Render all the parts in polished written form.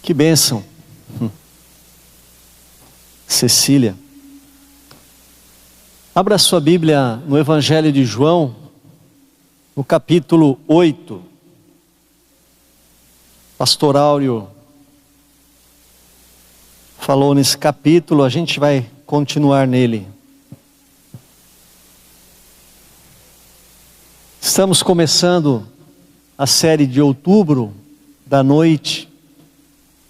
Que bênção, Cecília. Abra sua Bíblia no Evangelho de João, no capítulo 8. Pastor Áureo falou nesse capítulo, a gente vai continuar nele. Estamos começando a série de outubro, da noite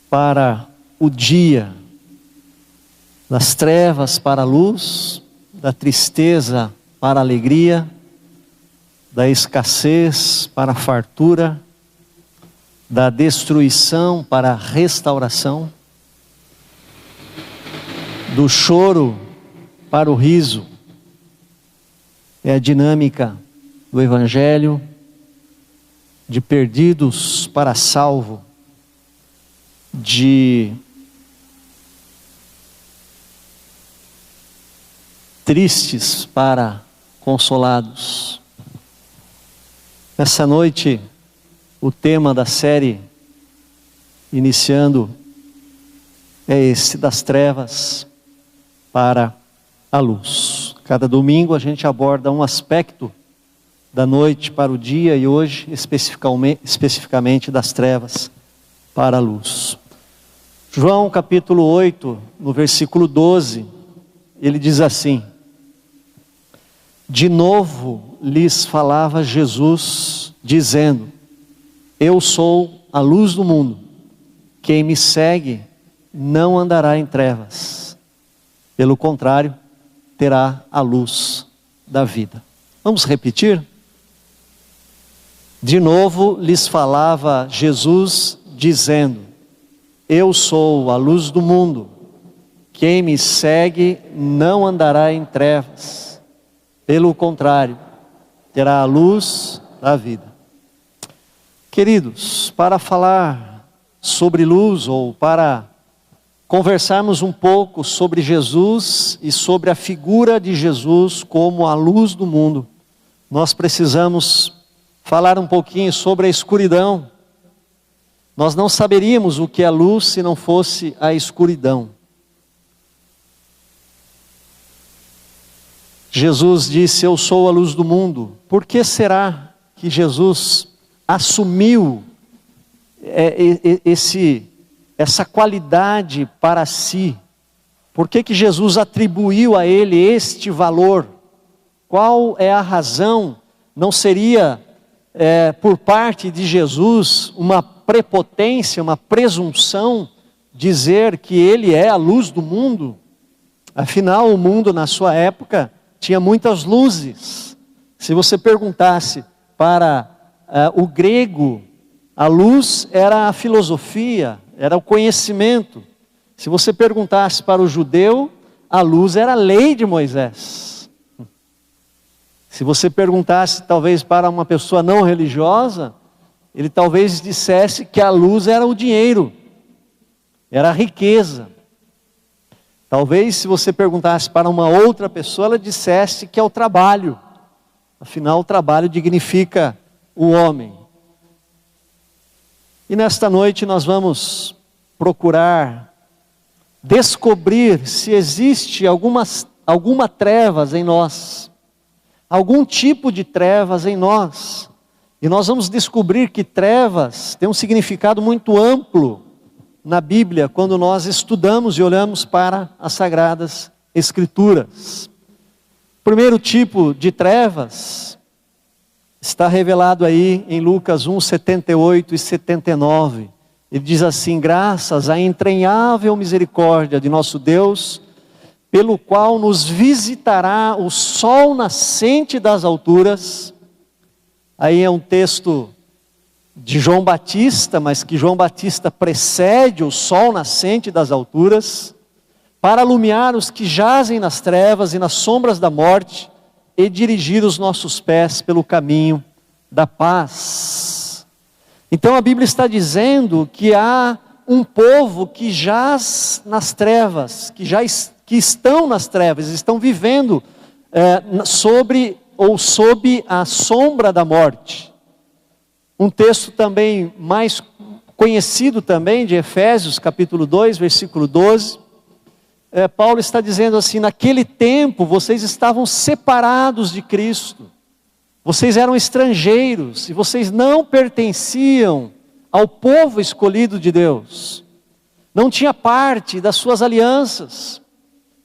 para o dia, das trevas para a luz, da tristeza para a alegria, da escassez para a fartura, da destruição para a restauração, do choro para o riso. É a dinâmica do Evangelho, de perdidos para salvo, de tristes para consolados. Essa noite, o tema da série, iniciando, é esse, das trevas para a luz. Cada domingo a gente aborda um aspecto da noite para o dia, e hoje especificamente das trevas para a luz. João capítulo 8, no versículo 12, ele diz assim: de novo lhes falava Jesus, dizendo: eu sou a luz do mundo, quem me segue não andará em trevas, pelo contrário, terá a luz da vida. Vamos repetir? De novo lhes falava Jesus, dizendo: eu sou a luz do mundo, quem me segue não andará em trevas, pelo contrário, terá a luz da vida. Queridos, para falar sobre luz, ou para conversarmos um pouco sobre Jesus e sobre a figura de Jesus como a luz do mundo, nós precisamos falar um pouquinho sobre a escuridão. Nós não saberíamos o que é luz se não fosse a escuridão. Jesus disse: eu sou a luz do mundo. Por que será que Jesus assumiu essa qualidade para si? Por que Jesus atribuiu a ele este valor? Qual é a razão? Não seria por parte de Jesus uma prepotência, uma presunção, dizer que ele é a luz do mundo? Afinal, o mundo na sua época tinha muitas luzes. Se você perguntasse para o grego, a luz era a filosofia, era o conhecimento. Se você perguntasse para o judeu, a luz era a lei de Moisés. Se você perguntasse talvez para uma pessoa não religiosa, ele talvez dissesse que a luz era o dinheiro, era a riqueza. Talvez se você perguntasse para uma outra pessoa, ela dissesse que é o trabalho. Afinal, o trabalho dignifica o homem. E nesta noite nós vamos procurar descobrir se existe alguma trevas em nós, algum tipo de trevas em nós. E nós vamos descobrir que trevas tem um significado muito amplo na Bíblia, quando nós estudamos e olhamos para as Sagradas Escrituras. O primeiro tipo de trevas está revelado aí em Lucas 1, 78 e 79. Ele diz assim: graças à entranhável misericórdia de nosso Deus, pelo qual nos visitará o sol nascente das alturas. Aí é um texto de João Batista, mas que João Batista precede o sol nascente das alturas, para iluminar os que jazem nas trevas e nas sombras da morte, e dirigir os nossos pés pelo caminho da paz. Então a Bíblia está dizendo que há um povo que jaz nas trevas, que estão nas trevas, estão vivendo sob a sombra da morte. Um texto também mais conhecido também de Efésios, capítulo 2, versículo 12, Paulo está dizendo assim: naquele tempo vocês estavam separados de Cristo, vocês eram estrangeiros e vocês não pertenciam ao povo escolhido de Deus, não tinha parte das suas alianças,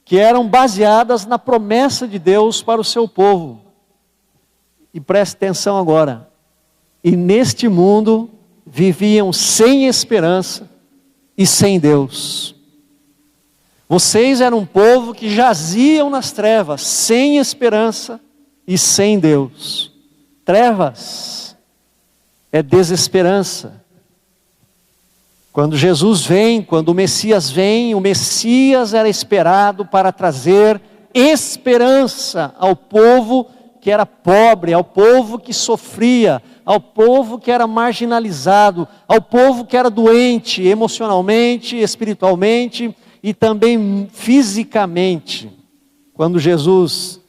que eram baseadas na promessa de Deus para o seu povo. E preste atenção agora, e neste mundo viviam sem esperança e sem Deus. Vocês eram um povo que jaziam nas trevas, sem esperança e sem Deus. Trevas é desesperança. Quando Jesus vem, quando o Messias vem, o Messias era esperado para trazer esperança ao povo que era pobre, ao povo que sofria, ao povo que era marginalizado, ao povo que era doente emocionalmente, espiritualmente e também fisicamente. Quando Jesus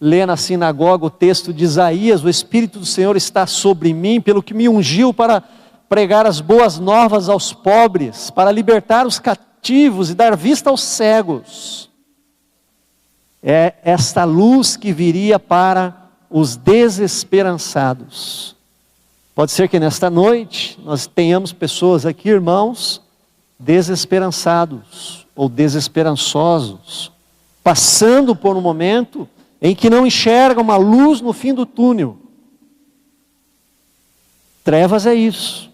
lê na sinagoga o texto de Isaías: o Espírito do Senhor está sobre mim, pelo que me ungiu para pregar as boas novas aos pobres, para libertar os cativos e dar vista aos cegos. É esta luz que viria para os desesperançados. Pode ser que nesta noite nós tenhamos pessoas aqui, irmãos, desesperançados ou desesperançosos, passando por um momento em que não enxergam uma luz no fim do túnel. Trevas é isso.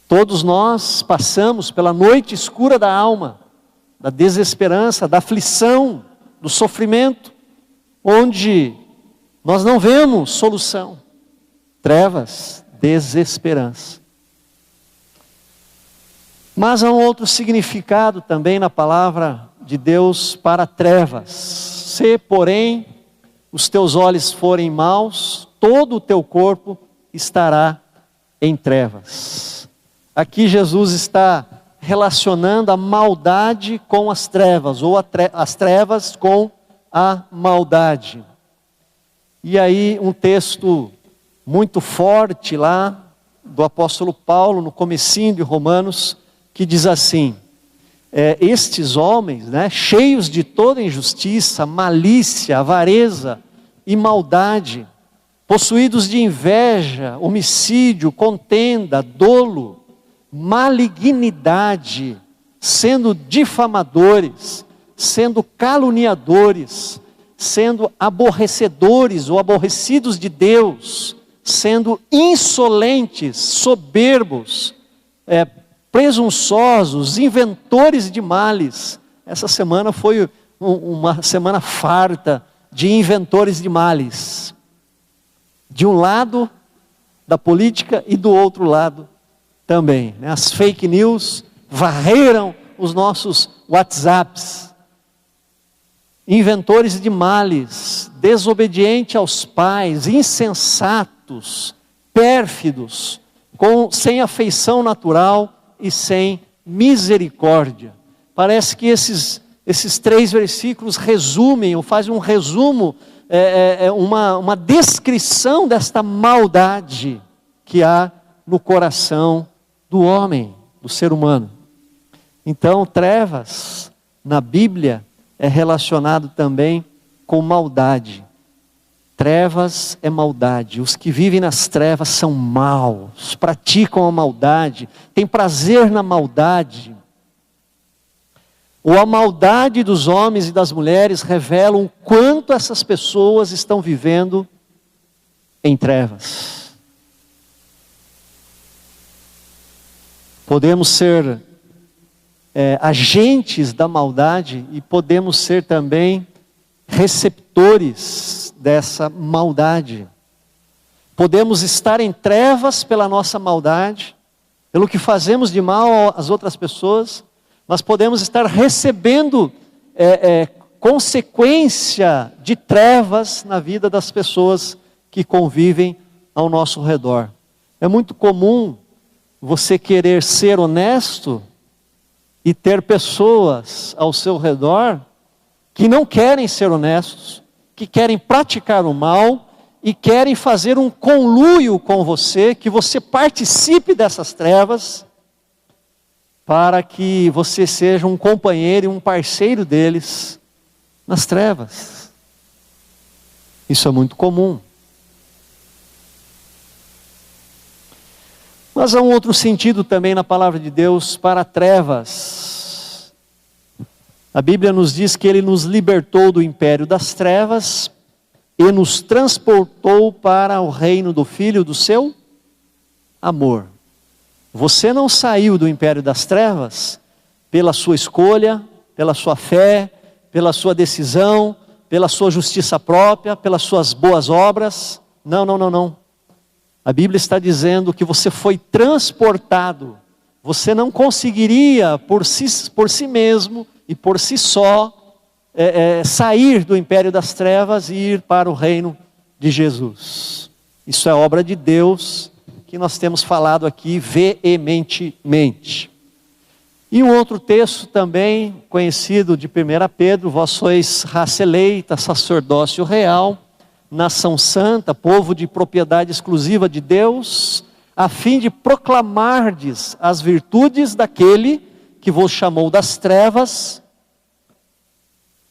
Todos nós passamos pela noite escura da alma, da desesperança, da aflição, do sofrimento, onde nós não vemos solução. Trevas, desesperança. Mas há um outro significado também na palavra de Deus para trevas. Se, porém, os teus olhos forem maus, todo o teu corpo estará em trevas. Aqui Jesus está relacionando a maldade com as trevas, ou as trevas com a maldade. E aí um texto muito forte lá do apóstolo Paulo, no comecinho de Romanos, que diz assim: estes homens, cheios de toda injustiça, malícia, avareza e maldade, possuídos de inveja, homicídio, contenda, dolo, malignidade, sendo difamadores, sendo caluniadores, sendo aborrecedores ou aborrecidos de Deus, sendo insolentes, soberbos, presunçosos, inventores de males. Essa semana foi uma semana farta de inventores de males. De um lado da política e do outro lado também. As fake news varreram os nossos WhatsApps. Inventores de males, desobedientes aos pais, insensatos, pérfidos, sem afeição natural e sem misericórdia. Parece que esses 3 versículos resumem, ou fazem um resumo, uma descrição desta maldade que há no coração do homem, do ser humano. Então, trevas, na Bíblia, é relacionado também com maldade. Trevas é maldade. Os que vivem nas trevas são maus, praticam a maldade, têm prazer na maldade. Ou a maldade dos homens e das mulheres revelam o quanto essas pessoas estão vivendo em trevas. Podemos ser agentes da maldade e podemos ser também receptores dessa maldade. Podemos estar em trevas pela nossa maldade, pelo que fazemos de mal às outras pessoas, mas podemos estar recebendo consequência de trevas na vida das pessoas que convivem ao nosso redor. É muito comum você querer ser honesto e ter pessoas ao seu redor que não querem ser honestos, que querem praticar o mal e querem fazer um conluio com você, que você participe dessas trevas, para que você seja um companheiro e um parceiro deles nas trevas. Isso é muito comum. Mas há um outro sentido também na palavra de Deus para trevas. A Bíblia nos diz que Ele nos libertou do império das trevas e nos transportou para o reino do Filho do seu amor. Você não saiu do império das trevas pela sua escolha, pela sua fé, pela sua decisão, pela sua justiça própria, pelas suas boas obras. Não, não, não, não. A Bíblia está dizendo que você foi transportado. Você não conseguiria por si mesmo e por si só sair do império das trevas e ir para o reino de Jesus. Isso é obra de Deus, que nós temos falado aqui veementemente. E um outro texto também conhecido de 1 Pedro: vós sois raça eleita, sacerdócio real, nação santa, povo de propriedade exclusiva de Deus, a fim de proclamardes as virtudes daquele que vos chamou das trevas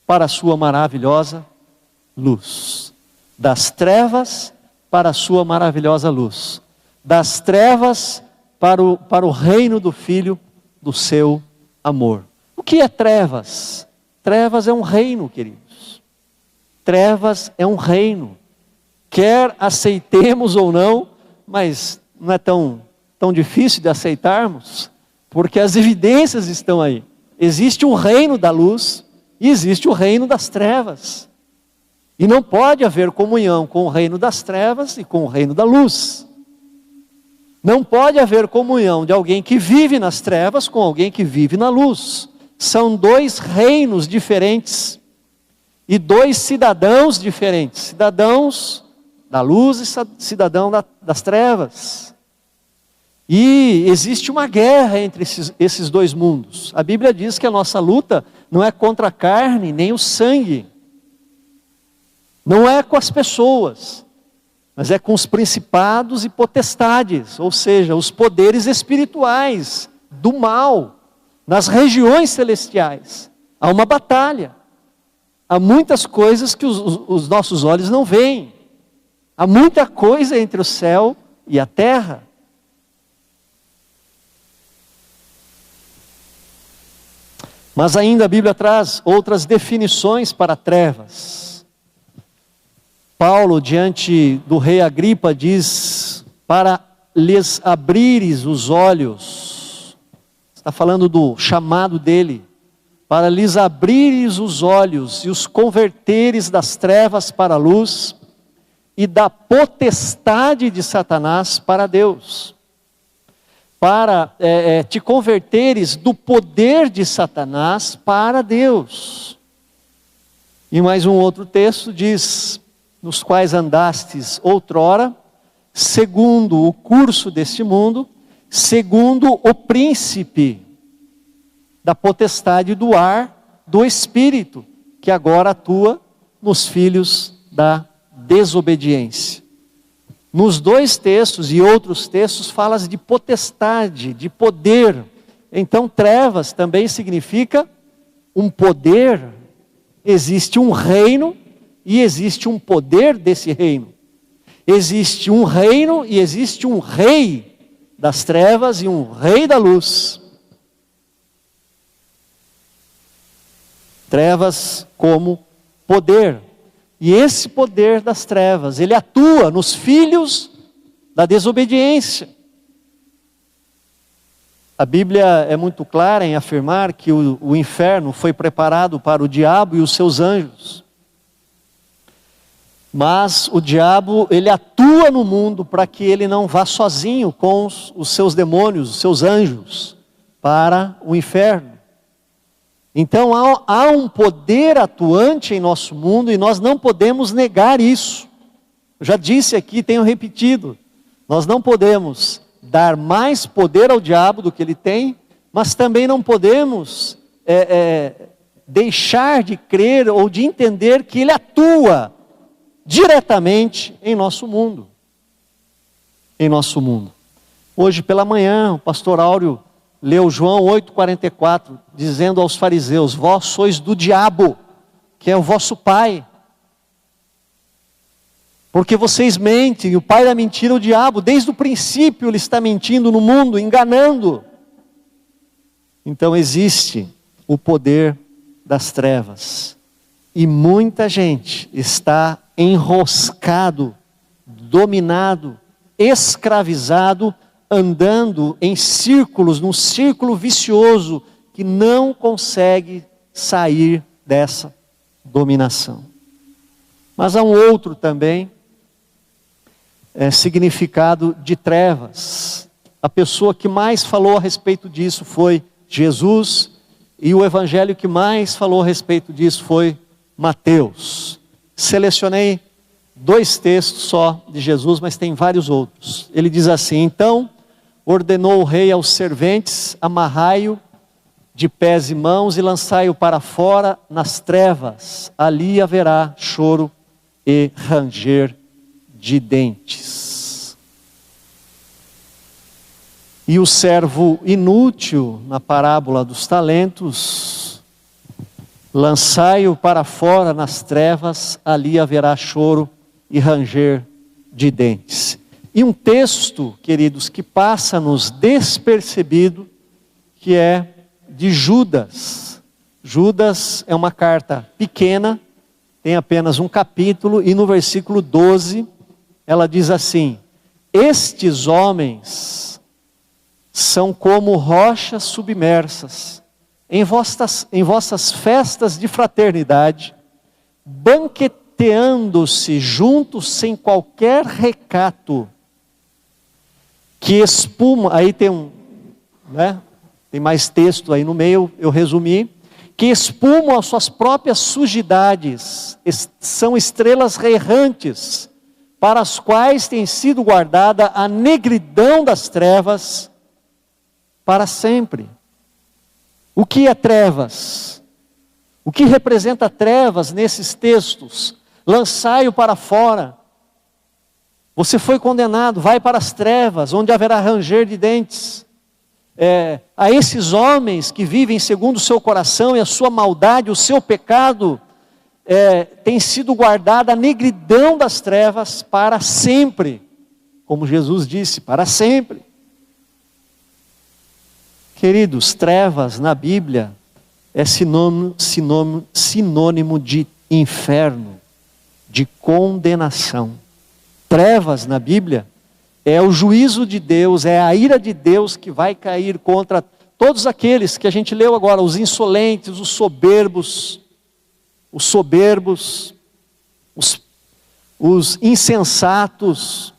para a sua maravilhosa luz. Das trevas para a sua maravilhosa luz. Das trevas para o reino do Filho do seu amor. O que é trevas? Trevas é um reino, queridos. Trevas é um reino. Quer aceitemos ou não, mas não é tão difícil de aceitarmos, porque as evidências estão aí. Existe um reino da luz e existe o reino das trevas. E não pode haver comunhão com o reino das trevas e com o reino da luz. Não pode haver comunhão de alguém que vive nas trevas com alguém que vive na luz. São dois reinos diferentes e dois cidadãos diferentes. Cidadãos da luz e cidadão das trevas. E existe uma guerra entre esses dois mundos. A Bíblia diz que a nossa luta não é contra a carne nem o sangue. Não é com as pessoas, mas é com os principados e potestades, ou seja, os poderes espirituais do mal, nas regiões celestiais. Há uma batalha. Há muitas coisas que os nossos olhos não veem. Há muita coisa entre o céu e a terra. Mas ainda a Bíblia traz outras definições para trevas. Paulo, diante do rei Agripa, diz: para lhes abrires os olhos. Está falando do chamado dele. Para lhes abrires os olhos e os converteres das trevas para a luz e da potestade de Satanás para Deus. Para te converteres do poder de Satanás para Deus. E mais um outro texto diz: nos quais andastes outrora, segundo o curso deste mundo, segundo o príncipe da potestade do ar, do espírito, que agora atua nos filhos da desobediência. Nos dois textos e outros textos falas de potestade, de poder. Então trevas também significa um poder. Existe um reino e existe um poder desse reino. Existe um reino e existe um rei das trevas e um rei da luz. Trevas como poder. E esse poder das trevas, ele atua nos filhos da desobediência. A Bíblia é muito clara em afirmar que o inferno foi preparado para o diabo e os seus anjos. Mas o diabo, ele atua no mundo para que ele não vá sozinho com os seus demônios, os seus anjos, para o inferno. Então há um poder atuante em nosso mundo e nós não podemos negar isso. Eu já disse aqui, tenho repetido, nós não podemos dar mais poder ao diabo do que ele tem, mas também não podemos deixar de crer ou de entender que ele atua diretamente em nosso mundo. Em nosso mundo. Hoje pela manhã, o pastor Áureo leu João 8,44, dizendo aos fariseus: vós sois do diabo, que é o vosso pai. Porque vocês mentem, e o pai da mentira é o diabo. Desde o princípio ele está mentindo no mundo, enganando. Então existe o poder das trevas. E muita gente está enroscado, dominado, escravizado, andando em círculos, num círculo vicioso, que não consegue sair dessa dominação. Mas há um outro também, significado de trevas. A pessoa que mais falou a respeito disso foi Jesus, e o evangelho que mais falou a respeito disso foi Mateus. Selecionei 2 textos só de Jesus, mas tem vários outros. Ele diz assim: então ordenou o rei aos serventes: amarrai-o de pés e mãos e lançai-o para fora nas trevas, ali haverá choro e ranger de dentes. E o servo inútil, na parábola dos talentos: lançai-o para fora nas trevas, ali haverá choro e ranger de dentes. E um texto, queridos, que passa-nos despercebido, que é de Judas. Judas é uma carta pequena, tem apenas um capítulo, e no versículo 12, ela diz assim: estes homens são como rochas submersas, em vossas festas de fraternidade, banqueteando-se juntos sem qualquer recato, que espuma, aí tem tem mais texto aí no meio, eu resumi, que espumam as suas próprias sujidades, são estrelas errantes, para as quais tem sido guardada a negridão das trevas para sempre. O que é trevas? O que representa trevas nesses textos? Lançai-o para fora. Você foi condenado, vai para as trevas, onde haverá ranger de dentes. A esses homens que vivem segundo o seu coração e a sua maldade, o seu pecado, tem sido guardada a negridão das trevas para sempre. Como Jesus disse, para sempre. Queridos, trevas na Bíblia é sinônimo de inferno, de condenação. Trevas na Bíblia é o juízo de Deus, é a ira de Deus que vai cair contra todos aqueles que a gente leu agora, os insolentes, os soberbos, os insensatos,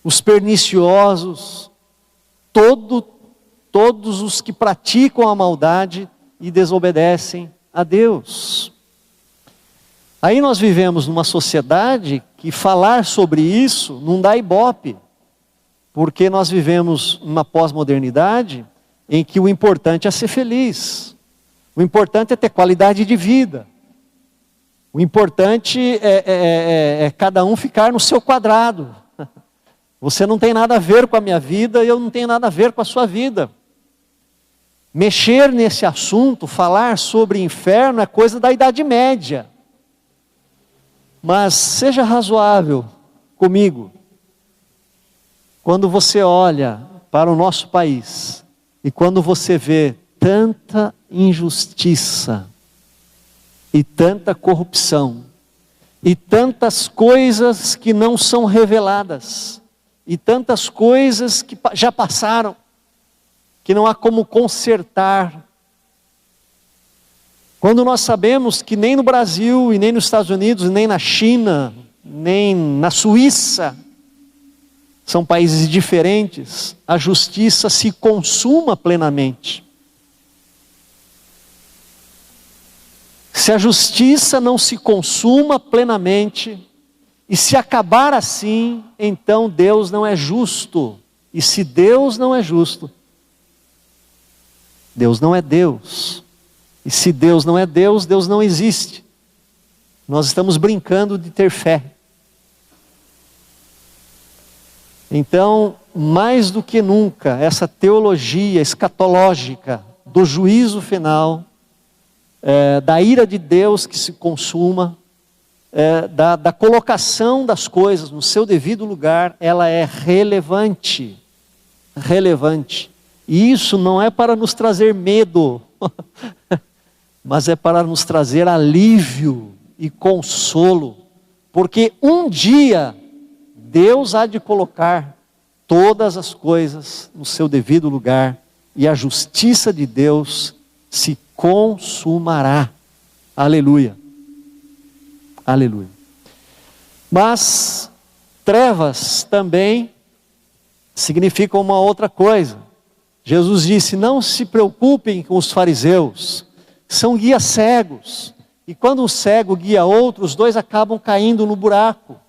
os perniciosos, todos os que praticam a maldade e desobedecem a Deus. Aí nós vivemos numa sociedade que falar sobre isso não dá ibope, porque nós vivemos numa pós-modernidade em que o importante é ser feliz, o importante é ter qualidade de vida, o importante é cada um ficar no seu quadrado. Você não tem nada a ver com a minha vida e eu não tenho nada a ver com a sua vida. Mexer nesse assunto, falar sobre inferno é coisa da Idade Média. Mas seja razoável comigo. Quando você olha para o nosso país e quando você vê tanta injustiça e tanta corrupção e tantas coisas que não são reveladas e tantas coisas que já passaram, que não há como consertar. Quando nós sabemos que nem no Brasil, e nem nos Estados Unidos, nem na China, nem na Suíça, são países diferentes, a justiça se consuma plenamente. Se a justiça não se consuma plenamente, e se acabar assim, então Deus não é justo. E se Deus não é justo, Deus não é Deus. E se Deus não é Deus, Deus não existe. Nós estamos brincando de ter fé. Então, mais do que nunca, essa teologia escatológica do juízo final, da ira de Deus que se consuma, da colocação das coisas no seu devido lugar, ela é relevante. Relevante. E isso não é para nos trazer medo, mas é para nos trazer alívio e consolo, porque um dia Deus há de colocar todas as coisas no seu devido lugar, e a justiça de Deus se consumará. Aleluia. Aleluia. Mas trevas também significam uma outra coisa. Jesus disse: não se preocupem com os fariseus, são guias cegos, e quando um cego guia outro, os dois acabam caindo no buraco.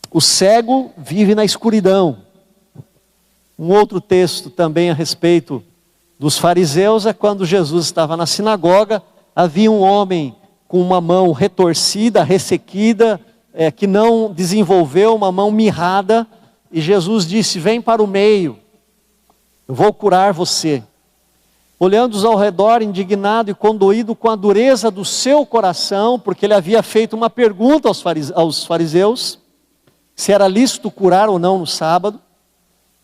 O cego vive na escuridão. Um outro texto também a respeito dos fariseus é quando Jesus estava na sinagoga, havia um homem com uma mão retorcida, ressequida, que não desenvolveu, uma mão mirrada, e Jesus disse: vem para o meio, eu vou curar você. Olhando ao redor, indignado e condoído com a dureza do seu coração, porque ele havia feito uma pergunta aos fariseus, se era lícito curar ou não no sábado,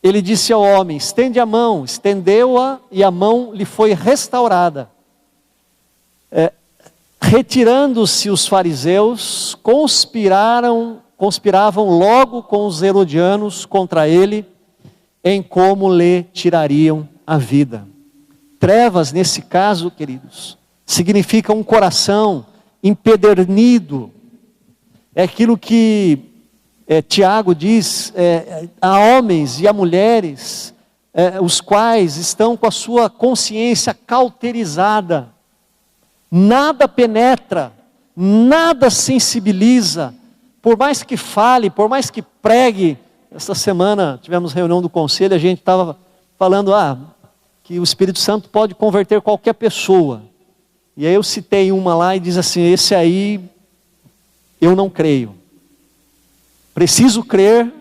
ele disse ao homem: estende a mão. Estendeu-a e a mão lhe foi restaurada. Retirando-se os fariseus, conspiravam logo com os herodianos contra ele, em como lhe tirariam a vida. Trevas, nesse caso, queridos, significa um coração empedernido. É aquilo que Tiago diz, a homens e a mulheres, os quais estão com a sua consciência cauterizada. Nada penetra, nada sensibiliza, por mais que fale, por mais que pregue. Esta semana tivemos reunião do conselho, a gente estava falando que o Espírito Santo pode converter qualquer pessoa. E aí eu citei uma lá e diz assim: esse aí eu não creio. Preciso crer,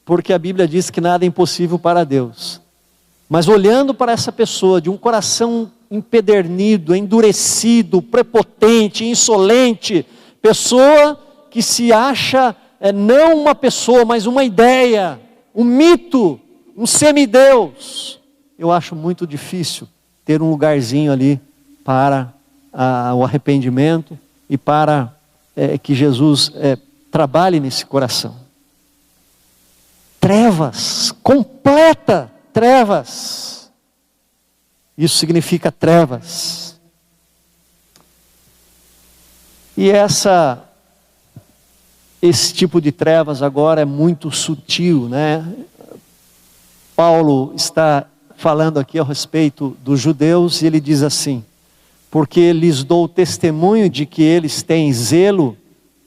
porque a Bíblia diz que nada é impossível para Deus. Mas olhando para essa pessoa de um coração empedernido, endurecido, prepotente, insolente, pessoa que se acha não uma pessoa, mas uma ideia, um mito, um semideus, eu acho muito difícil ter um lugarzinho ali para o arrependimento e para que Jesus trabalhe nesse coração. Trevas, completa trevas. Isso significa trevas. E esse tipo de trevas agora é muito sutil, né? Paulo está falando aqui a respeito dos judeus e ele diz assim: porque lhes dou testemunho de que eles têm zelo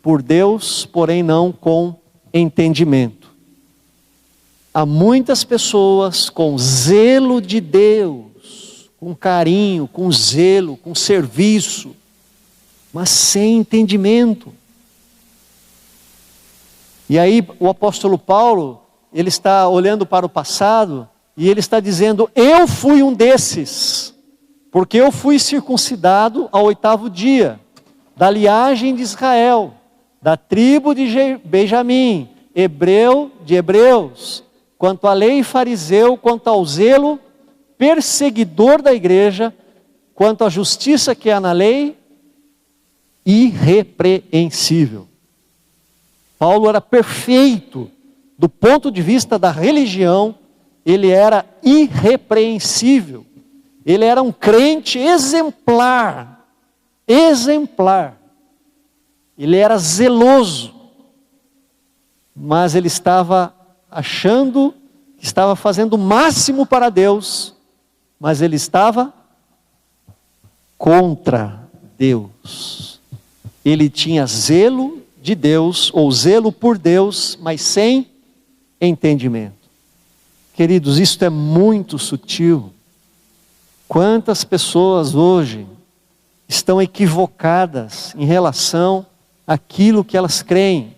por Deus, porém não com entendimento. Há muitas pessoas com zelo de Deus, com carinho, com zelo, com serviço, mas sem entendimento. E aí o apóstolo Paulo, ele está olhando para o passado e ele está dizendo: eu fui um desses, porque eu fui circuncidado ao 8º dia, da linhagem de Israel, da tribo de Benjamim, hebreu de hebreus, quanto à lei fariseu, quanto ao zelo, perseguidor da igreja, quanto à justiça que há na lei, irrepreensível. Paulo era perfeito, do ponto de vista da religião, ele era irrepreensível, ele era um crente exemplar, ele era zeloso, mas ele estava achando que estava fazendo o máximo para Deus, mas ele estava contra Deus. Ele tinha zelo de Deus, ou zelo por Deus, mas sem entendimento. Queridos, isto é muito sutil. Quantas pessoas hoje estão equivocadas em relação àquilo que elas creem?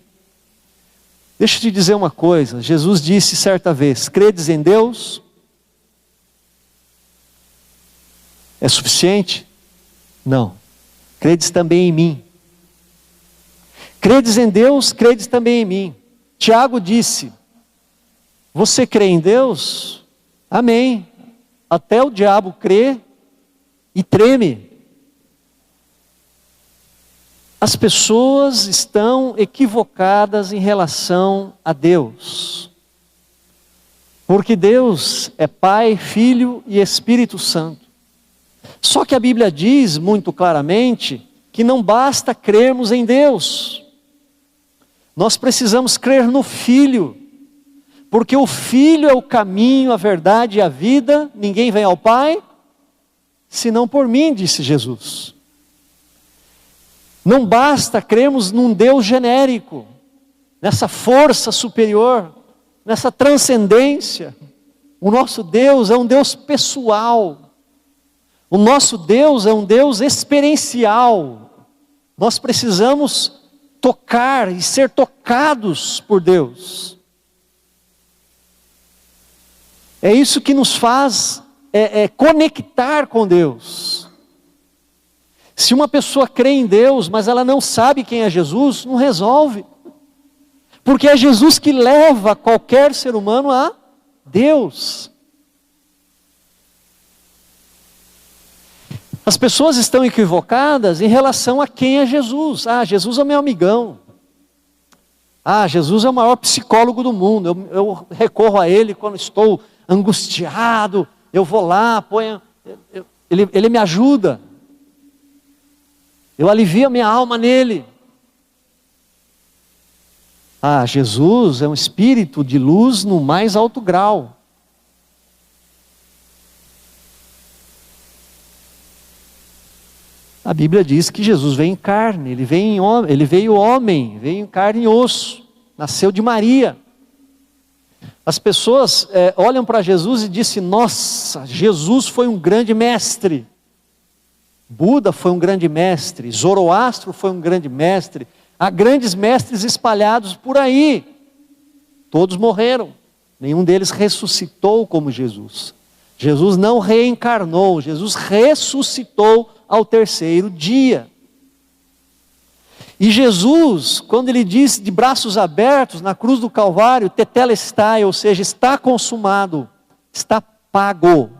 Deixa eu te dizer uma coisa, Jesus disse certa vez: credes em Deus? É suficiente? Não. Credes também em mim. Credes em Deus, credes também em mim. Tiago disse: você crê em Deus? Amém. Até o diabo crê e treme. As pessoas estão equivocadas em relação a Deus. Porque Deus é Pai, Filho e Espírito Santo. Só que a Bíblia diz muito claramente que não basta crermos em Deus. Nós precisamos crer no Filho. Porque o Filho é o caminho, a verdade e a vida. Ninguém vem ao Pai senão por mim, disse Jesus. Não basta crermos num Deus genérico, nessa força superior, nessa transcendência. O nosso Deus é um Deus pessoal. O nosso Deus é um Deus experiencial. Nós precisamos tocar e ser tocados por Deus. É isso que nos faz conectar com Deus. Se uma pessoa crê em Deus, mas ela não sabe quem é Jesus, não resolve. Porque é Jesus que leva qualquer ser humano a Deus. As pessoas estão equivocadas em relação a quem é Jesus. Ah, Jesus é meu amigão. Ah, Jesus é o maior psicólogo do mundo. Eu recorro a Ele quando estou angustiado. Eu vou lá, Ele me ajuda. Eu alivio a minha alma nele. Ah, Jesus é um espírito de luz no mais alto grau. A Bíblia diz que Jesus veio em carne, ele veio homem, veio em carne e osso, nasceu de Maria. As pessoas olham para Jesus e dizem: nossa, Jesus foi um grande mestre. Buda foi um grande mestre, Zoroastro foi um grande mestre. Há grandes mestres espalhados por aí. Todos morreram, nenhum deles ressuscitou como Jesus. Jesus não reencarnou, Jesus ressuscitou ao terceiro dia. E Jesus, quando ele diz de braços abertos na cruz do Calvário, tetelestai, ou seja, está consumado, está pago.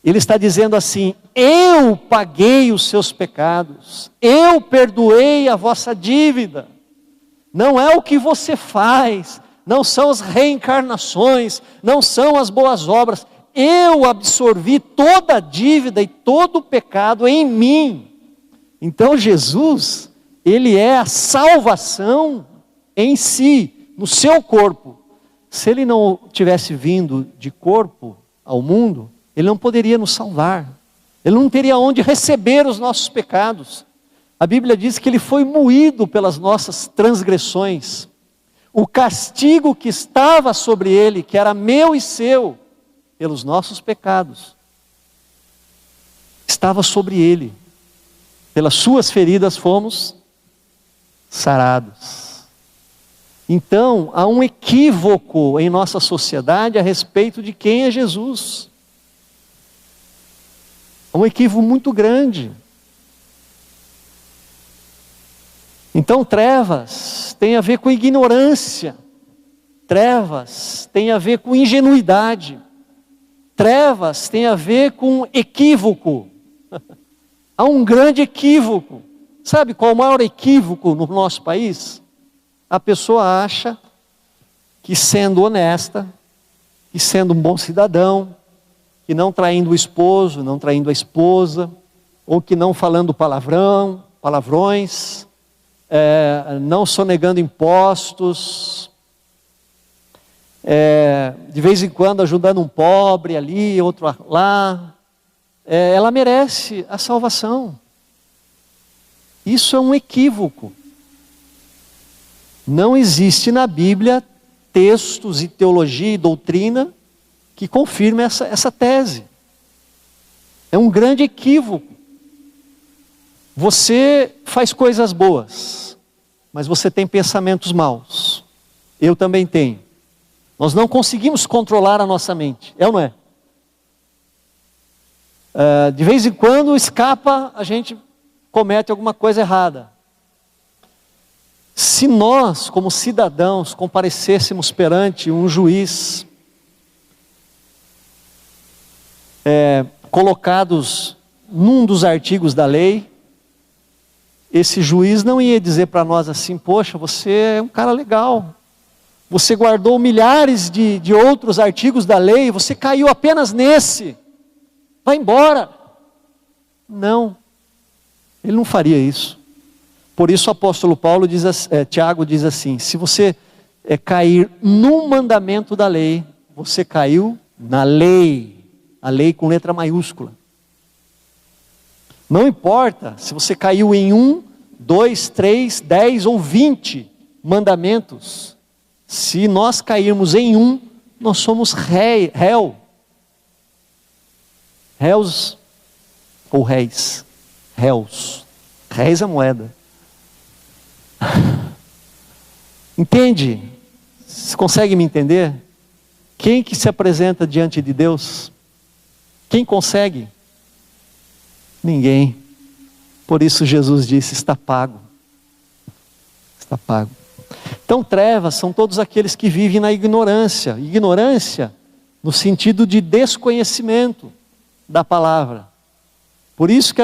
Ele está dizendo assim: eu paguei os seus pecados, eu perdoei a vossa dívida. Não é o que você faz, não são as reencarnações, não são as boas obras. Eu absorvi toda a dívida e todo o pecado em mim. Então Jesus, Ele é a salvação em si, no seu corpo. Se Ele não tivesse vindo de corpo ao mundo, Ele não poderia nos salvar. Ele não teria onde receber os nossos pecados. A Bíblia diz que Ele foi moído pelas nossas transgressões. O castigo que estava sobre Ele, que era meu e seu, pelos nossos pecados, estava sobre Ele. Pelas suas feridas fomos sarados. Então, há um equívoco em nossa sociedade a respeito de quem é Jesus. Há um equívoco muito grande. Então, trevas tem a ver com ignorância. Trevas tem a ver com ingenuidade. Trevas tem a ver com equívoco. Há um grande equívoco. Sabe qual é o maior equívoco no nosso país? A pessoa acha que sendo honesta, que sendo um bom cidadão, que não traindo o esposo, não traindo a esposa, ou que não falando palavrões, não sonegando impostos, de vez em quando ajudando um pobre ali, outro lá, ela merece a salvação. Isso é um equívoco. Não existe na Bíblia textos e teologia e doutrina que confirmem essa tese. É um grande equívoco. Você faz coisas boas, mas você tem pensamentos maus. Eu também tenho. Nós não conseguimos controlar a nossa mente, é ou não é? De vez em quando escapa, a gente comete alguma coisa errada. Se nós, como cidadãos, comparecêssemos perante um juiz, colocados num dos artigos da lei, esse juiz não ia dizer para nós assim: poxa, você é um cara legal, você guardou milhares de outros artigos da lei, você caiu apenas nesse, vai embora. Não, ele não faria isso. Por isso o apóstolo Paulo diz, Tiago diz assim: se você cair num mandamento da lei, você caiu na lei, a lei com letra maiúscula. Não importa se você caiu em 1, 2, 3, 10 ou 20 mandamentos, se nós cairmos em um, nós somos réus ou réis, réis a moeda. Entende? Você consegue me entender? Quem que se apresenta diante de Deus? Quem consegue? Ninguém. Por isso Jesus disse: está pago. Está pago. Então trevas são todos aqueles que vivem na ignorância. Ignorância no sentido de desconhecimento da palavra. Por isso que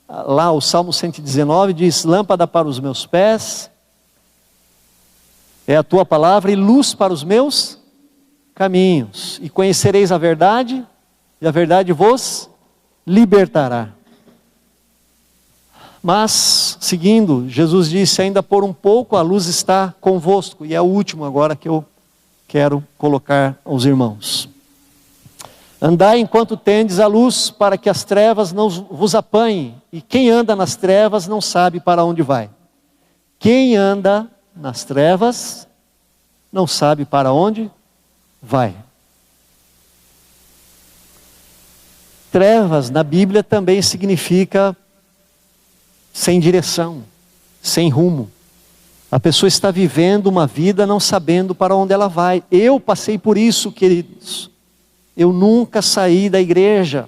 lá o Salmo 119 diz: lâmpada para os meus pés é a tua palavra e luz para os meus caminhos. E conhecereis a verdade, e a verdade vos libertará. Mas, seguindo, Jesus disse: ainda por um pouco a luz está convosco. E é o último agora que eu quero colocar aos irmãos. Andai enquanto tendes a luz, para que as trevas não vos apanhem. E quem anda nas trevas não sabe para onde vai. Quem anda nas trevas não sabe para onde vai. Trevas na Bíblia também significa sem direção, sem rumo. A pessoa está vivendo uma vida não sabendo para onde ela vai. Eu passei por isso, queridos. Eu nunca saí da igreja,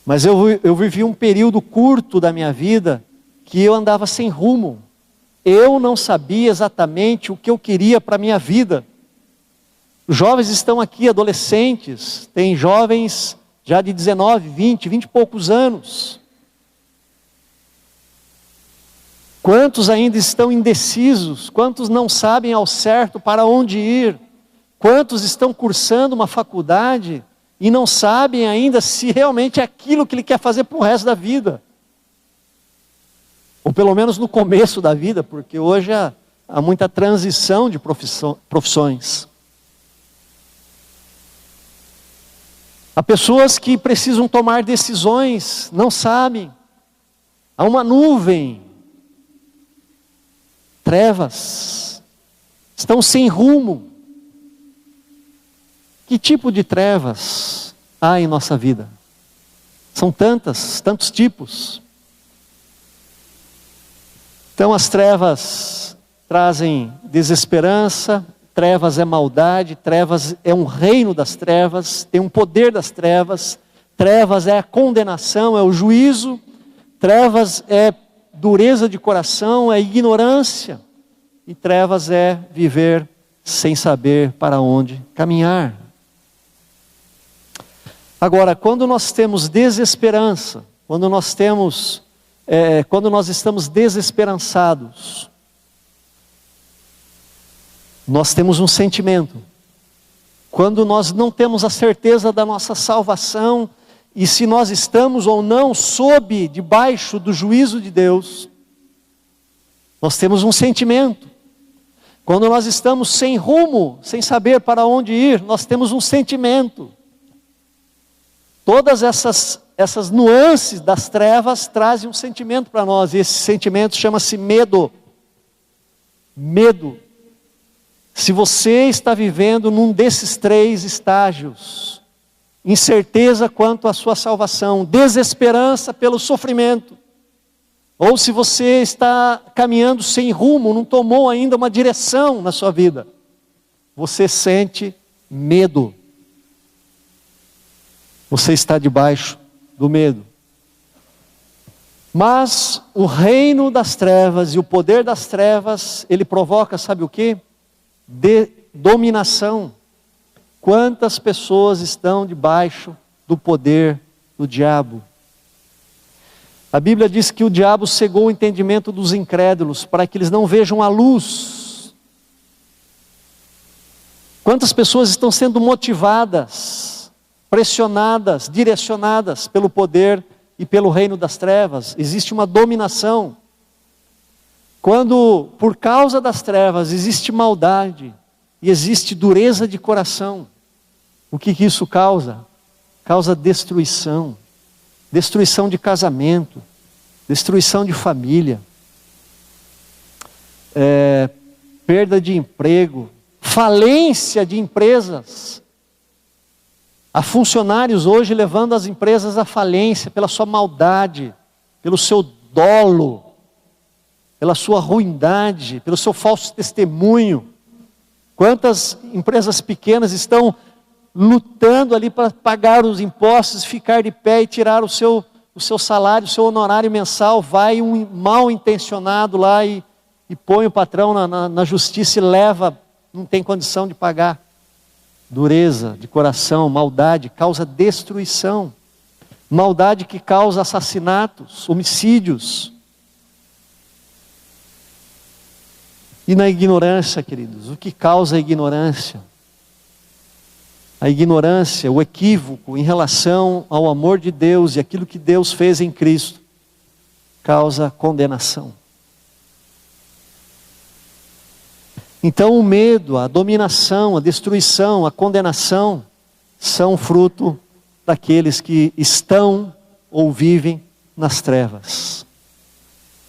mas eu vivi um período curto da minha vida que eu andava sem rumo. Eu não sabia exatamente o que eu queria para a minha vida. Os jovens estão aqui, adolescentes, tem jovens já de 19, 20 e poucos anos. Quantos ainda estão indecisos? Quantos não sabem ao certo para onde ir? Quantos estão cursando uma faculdade e não sabem ainda se realmente é aquilo que ele quer fazer para o resto da vida? Ou pelo menos no começo da vida, porque hoje há muita transição de profissões. Há pessoas que precisam tomar decisões, não sabem. Há uma nuvem, trevas, estão sem rumo. Que tipo de trevas há em nossa vida? São tantos tipos. Então as trevas trazem desesperança, trevas é maldade, trevas é um reino das trevas, tem um poder das trevas, trevas é a condenação, é o juízo, trevas é dureza de coração, é ignorância, e trevas é viver sem saber para onde caminhar. Agora, quando nós temos desesperança, quando nós estamos desesperançados, nós temos um sentimento. Quando nós não temos a certeza da nossa salvação, e se nós estamos ou não debaixo do juízo de Deus, nós temos um sentimento. Quando nós estamos sem rumo, sem saber para onde ir, nós temos um sentimento. Todas essas nuances das trevas trazem um sentimento para nós, e esse sentimento chama-se medo. Medo. Se você está vivendo num desses 3 estágios, incerteza quanto à sua salvação, desesperança pelo sofrimento, Ou se você está caminhando sem rumo, não tomou ainda uma direção na sua vida, você sente medo. Você está debaixo do medo. Mas o reino das trevas e o poder das trevas, ele provoca, sabe o quê? Dominação. Quantas pessoas estão debaixo do poder do diabo? A Bíblia diz que o diabo cegou o entendimento dos incrédulos, para que eles não vejam a luz. Quantas pessoas estão sendo motivadas, pressionadas, direcionadas pelo poder e pelo reino das trevas? Existe uma dominação. Quando, por causa das trevas, existe maldade e existe dureza de coração, o que isso causa? Causa destruição. Destruição de casamento, destruição de família, perda de emprego, falência de empresas. Há funcionários hoje levando as empresas à falência pela sua maldade, pelo seu dolo, pela sua ruindade, pelo seu falso testemunho. Quantas empresas pequenas estão lutando ali para pagar os impostos, ficar de pé e tirar o seu salário, o seu honorário mensal. Vai um mal intencionado lá e põe o patrão na justiça e leva, não tem condição de pagar. Dureza de coração, maldade causa destruição. Maldade que causa assassinatos, homicídios. E na ignorância, queridos, o que causa a ignorância? A ignorância, o equívoco em relação ao amor de Deus e aquilo que Deus fez em Cristo, causa condenação. Então o medo, a dominação, a destruição, a condenação, são fruto daqueles que estão ou vivem nas trevas.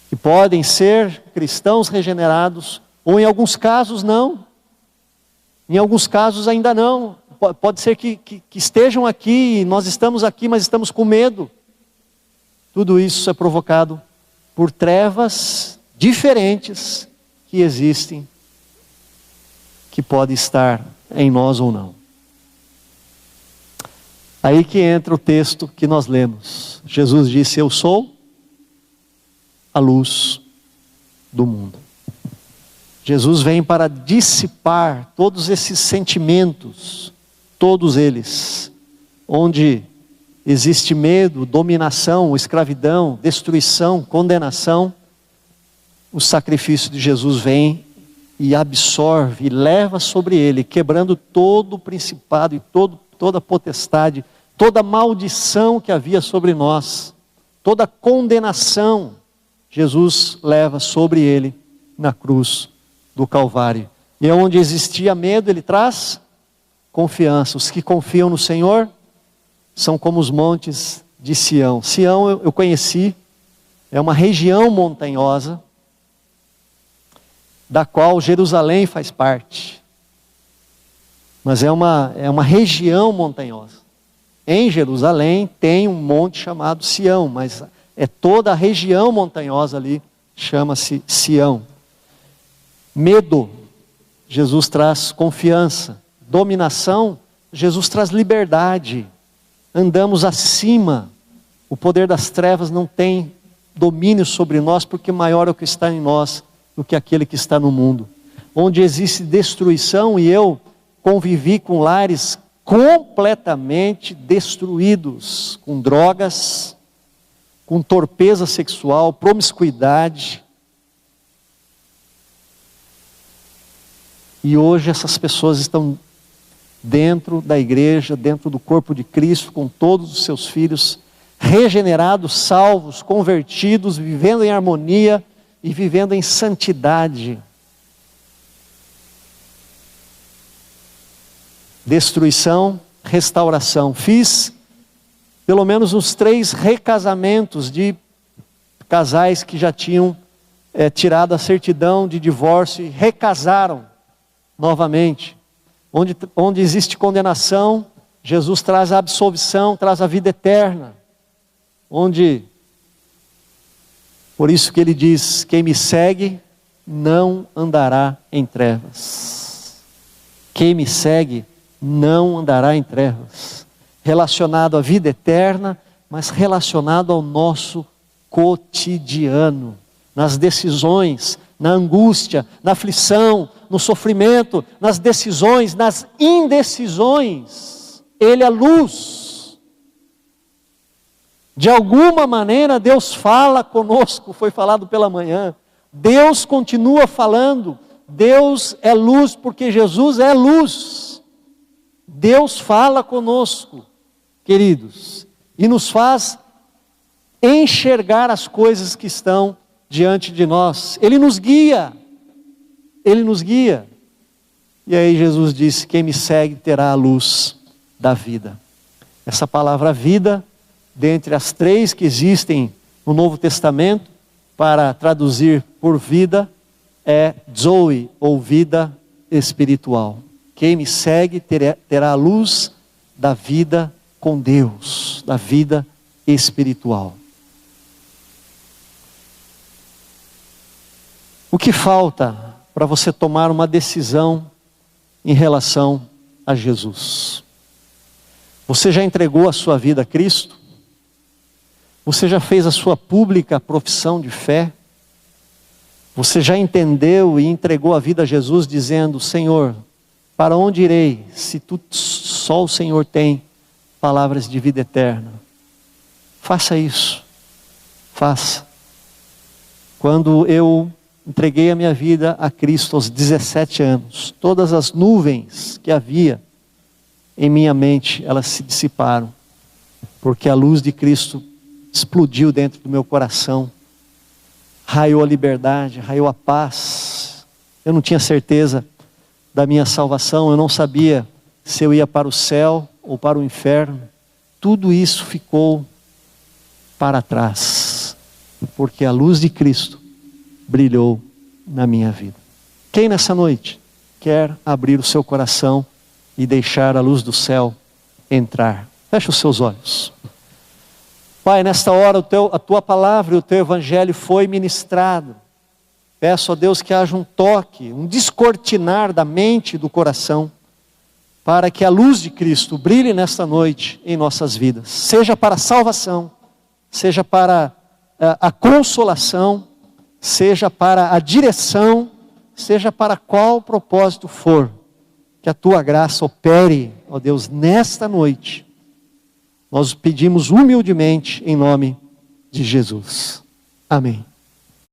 Que podem ser cristãos regenerados, ou em alguns casos não. Em alguns casos ainda não. Pode ser que estejam aqui, nós estamos aqui, mas estamos com medo. Tudo isso é provocado por trevas diferentes que existem, que podem estar em nós ou não. Aí que entra o texto que nós lemos. Jesus disse: eu sou a luz do mundo. Jesus vem para dissipar todos esses sentimentos, todos eles, onde existe medo, dominação, escravidão, destruição, condenação. O sacrifício de Jesus vem e absorve, e leva sobre ele, quebrando todo o principado e toda a potestade, toda a maldição que havia sobre nós, toda a condenação, Jesus leva sobre ele na cruz do Calvário. E onde existia medo, ele traz confiança. Os que confiam no Senhor são como os montes de Sião. Sião eu conheci, é uma região montanhosa, da qual Jerusalém faz parte. Mas é uma região montanhosa. Em Jerusalém tem um monte chamado Sião, mas é toda a região montanhosa ali, chama-se Sião. Medo, Jesus traz confiança. Dominação, Jesus traz liberdade. Andamos acima. O poder das trevas não tem domínio sobre nós, porque maior é o que está em nós do que aquele que está no mundo. Onde existe destruição, e eu convivi com lares completamente destruídos, com drogas, com torpeza sexual, promiscuidade. E hoje essas pessoas estão dentro da igreja, dentro do corpo de Cristo, com todos os seus filhos, regenerados, salvos, convertidos, vivendo em harmonia e vivendo em santidade. Destruição, restauração. Fiz pelo menos uns 3 recasamentos de casais que já tinham tirado a certidão de divórcio e recasaram novamente. Onde existe condenação, Jesus traz a absolvição, traz a vida eterna. Onde Por isso que ele diz: quem me segue não andará em trevas. Quem me segue não andará em trevas. Relacionado à vida eterna, mas relacionado ao nosso cotidiano, nas decisões, na angústia, na aflição, no sofrimento, nas decisões, nas indecisões. Ele é luz. De alguma maneira Deus fala conosco, foi falado pela manhã. Deus continua falando. Deus é luz porque Jesus é luz. Deus fala conosco, queridos, e nos faz enxergar as coisas que estão diante de nós. Ele nos guia. Ele nos guia. E aí Jesus disse: quem me segue terá a luz da vida. Essa palavra vida, dentre as 3 que existem no Novo Testamento, para traduzir por vida, é Zoe, ou vida espiritual. Quem me segue terá a luz da vida com Deus, da vida espiritual. O que falta para você tomar uma decisão em relação a Jesus? Você já entregou a sua vida a Cristo? Você já fez a sua pública profissão de fé? Você já entendeu e entregou a vida a Jesus dizendo: Senhor, para onde irei se só o Senhor tem palavras de vida eterna? Faça isso. Faça. Quando eu entreguei a minha vida a Cristo aos 17 anos, todas as nuvens que havia em minha mente, elas se dissiparam, porque a luz de Cristo explodiu dentro do meu coração, raiou a liberdade, raiou a paz. Eu não tinha certeza da minha salvação, eu não sabia se eu ia para o céu ou para o inferno. Tudo isso ficou para trás, porque a luz de Cristo brilhou na minha vida. Quem nessa noite quer abrir o seu coração e deixar a luz do céu entrar? Feche os seus olhos. Pai, nesta hora a tua palavra e o teu evangelho foi ministrado. Peço a Deus que haja um toque, um descortinar da mente e do coração, para que a luz de Cristo brilhe nesta noite em nossas vidas, seja para a salvação, seja para a consolação, seja para a direção, seja para qual propósito for, que a tua graça opere, ó Deus, nesta noite. Nós pedimos humildemente em nome de Jesus. Amém.